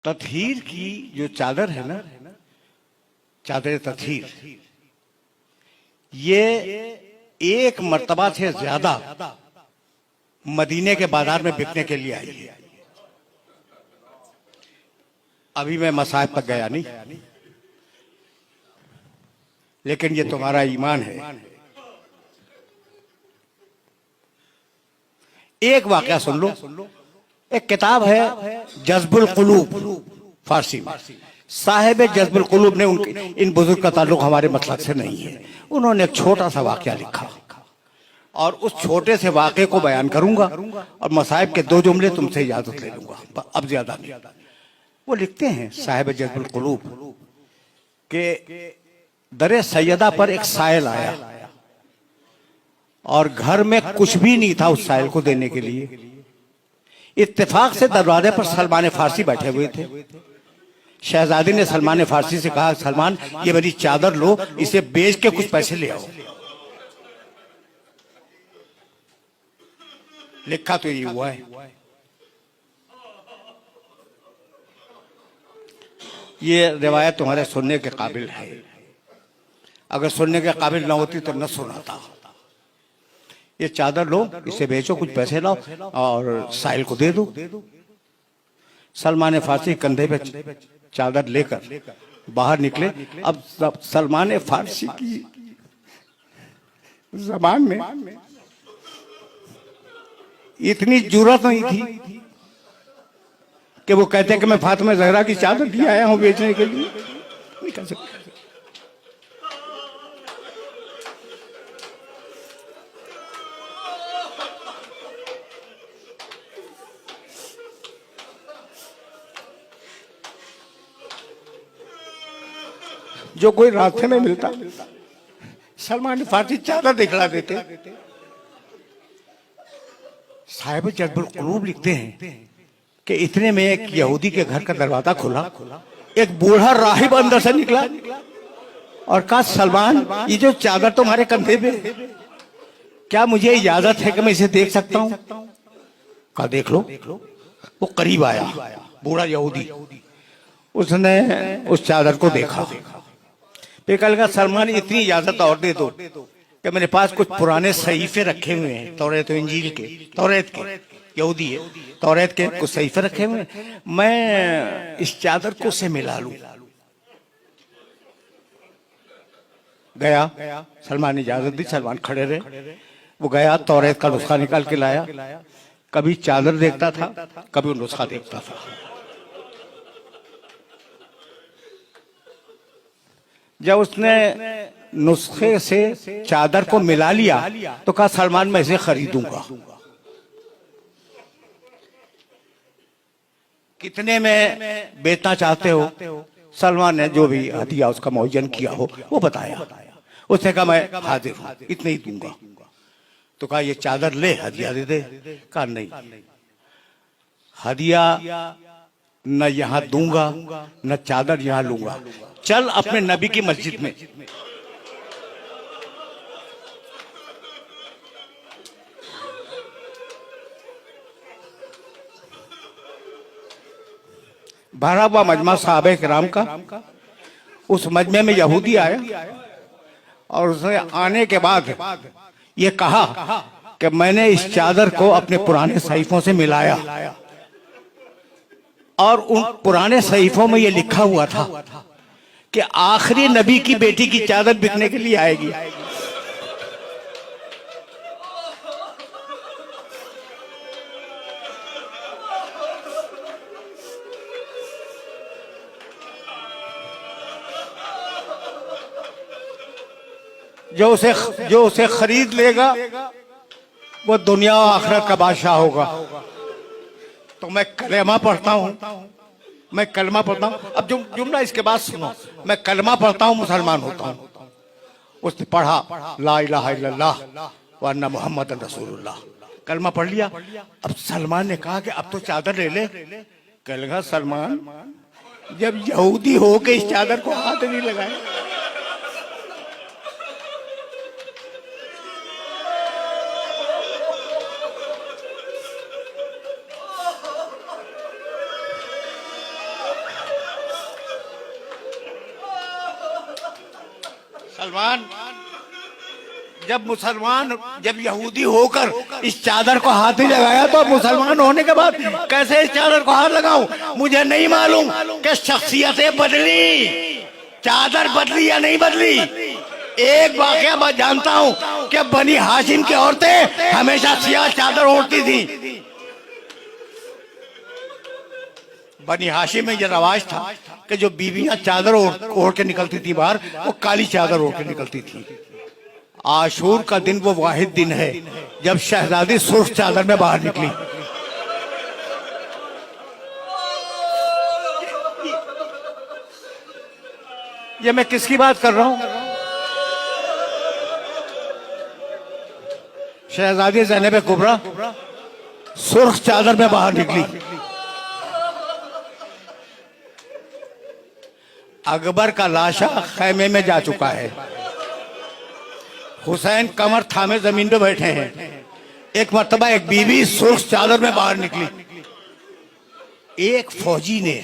ततहीर की जो चादर है ना, चादर ततहीर, ये एक मर्तबा से ज्यादा मदीने के बाजार में बिकने के लिए आई है। अभी मैं मसाहिब तक गया नहीं, लेकिन ये तुम्हारा ईमान है। एक वाकया सुन लो। एक किताब है जज्बुल कुलूब, फारसी में। साहिब जज्बुल कुलूब ने इन बुजुर्ग का ताल्लुक हमारे मसलक से नहीं है। उन्होंने एक छोटा सा वाकया लिखा और उस छोटे से वाकये को बयान करूंगा और मसाहिब के 2 जुमले तुमसे इजाजत ले लूंगा, अब ज्यादा नहीं। वो लिखते हैं साहिब जज्बुल कुलूब के दरे सैयदा पर एक साइल आया और घर में कुछ भी नहीं था उस साइल को देने के लिए। इत्तेफाक से दरवाजे पर सलमान फारसी बैठे हुए थे। शहजादी ने सलमान फारसी से कहा, सलमान ये मेरी चादर लो, इसे बेच के कुछ पैसे ले आओ। लिखा तो ये हुआ है। ये रिवायत तुम्हारे सुनने के काबिल है। अगर सुनने के काबिल ना होती तो न सुनाता। ये चादर लो, इसे बेचो, कुछ पैसे लाओ और साहिल को दे दो। सलमान फारसी कंधे पे चादर लेकर बाहर निकले। अब सलमान फारसी की ज़बान में इतनी जुर्रत नहीं थी कि वो कहते हैं कि मैं फातिमा ज़हरा की चादर भी आया हूं बेचने के लिए। नहीं कर सकते। जो कोई रास्ते में मिलता सलमान फारसी चादर दिखला देते। साहिब जज्बुल कुलूब लिखते हैं कि इतने में एक यहूदी के घर का दरवाजा खुला। एक बूढ़ा राहिब अंदर से निकला और कहा, सलमान ये जो चादर तुम्हारे कंधे पे, क्या मुझे इजाजत है कि मैं इसे देख सकता हूं? कहा, देख लो। वो करीब आया, बूढ़ा यहूदी। उसने उस चादर को देखा। फिर कहा, सलमान इतनी इजाजत और दे दो कि मेरे पास कुछ पुराने सहीफे रखे हुए हैं, तौरेत और इंजील के, तौरेत के, यहूदी है, तौरेत के कुछ सहीफे रखे हुए हैं, मैं इस चादर को से मिला लूं। गया, सलमान ने इजाजत दी, सलमान खड़े रहे। वो गया, तौरेत का नुस्खा निकाल के लाया। कभी चादर देखता था, कभी वो नुस्खा देखता था। जब उसने नुस्खे से चादर को मिला लिया तो कहा, सलमान मैं इसे खरीदूंगा। कितने में बेचना चाहते हो? सलमान ने जो भी हदिया उसका मुअय्यन किया हो वो बताया। उसने कहा, मैं हाजिर हूं, इतने ही दूंगा। तो कहा, ये चादर ले, हदिया दे दे। कहा, नहीं, हदिया न यहां दूंगा न चादर यहां लूंगा। चल अपने नबी की मस्जिद में। भरा हुआ मजमा साहबे किराम का। उस मजमे में यहूदी आया और उसने आने के बाद ये कहा कि मैंने इस चादर को अपने पुराने सहीफों से मिलाया और उन पुराने सहीफों में ये लिखा हुआ था कि आखिरी नबी की बेटी की चादर बिकने के लिए आएगी। जो उसे खरीद लेगा वो दुनिया और आखिरत का बादशाह होगा। तो मैं कलमा पढ़ता हूँ, मैं कलमा पढ़ता हूँ। अब जुमला इसके बाद सुनो। मैं कलमा पढ़ता हूँ, मुसलमान होता हूँ। उसने पढ़ा ला इलाहा इल्लल्लाह व अन्ना मुहम्मदन रसूलुल्लाह। कलमा पढ़ लिया। अब सलमान ने कहा कि अब तो चादर ले ले। कह लगा, सलमान जब यहूदी हो के इस चादर को हाथ नहीं लगाए। सलमान, जब यहूदी होकर इस चादर को हाथ ही लगाया तो मुसलमान होने के बाद कैसे इस चादर को हाथ लगाऊं? मुझे नहीं मालूम कि शख्सियतें बदली, चादर बदली या नहीं बदली। एक वाकया मैं जानता हूं कि बनी हाशिम की औरतें हमेशा सियाह चादर ओढ़ती थी। बनी हाशिम में यह रवाज था कि जो बीवियां चादर ओढ़ के निकलती थी बाहर, वो काली चादर ओढ़ के निकलती थी। आशूर का दिन वो वाहिद दिन है जब शहजादी सुर्ख चादर में बाहर निकली। ये मैं किसकी बात कर रहा हूं? शहजादी ज़ैनब कुबरा सुर्ख चादर में बाहर निकली। अकबर का लाशा खैमे में जा चुका है। हुसैन कमर थामे जमीन पे बैठे हैं। एक मर्तबा एक बीवी सुर्ख चादर में बाहर निकली। एक फौजी ने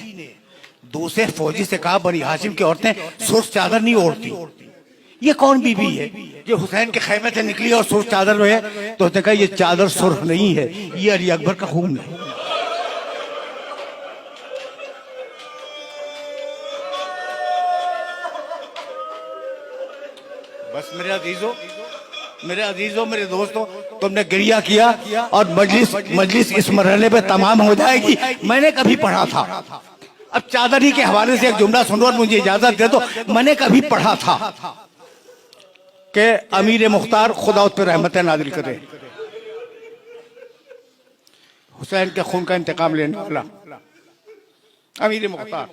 दूसरे फौजी से कहा, बनी हाशिम की औरतें सुर्ख चादर नहीं ओढ़ती, ये कौन बीवी है जो हुसैन के खैमे से निकली और सुर्ख चादर में है? तो उसने कहा, ये चादर सुर्ख नहीं है, ये अली अकबर का खून है। बस मेरे अजीजों, मेरे दोस्तों, तुमने गिरिया किया और मजलिस इस मरहले पे तमाम हो जाएगी। मैंने कभी पढ़ा था, अब चादर ही के हवाले से एक जुमला सुनो और मुझे इजाजत दे दो। मैंने कभी पढ़ा था कि अमीर मुख्तार खुदा उस पर रहमतें नाजिल करे, हुसैन के खून का इंतकाम लेने वाला अमीर मुख्तार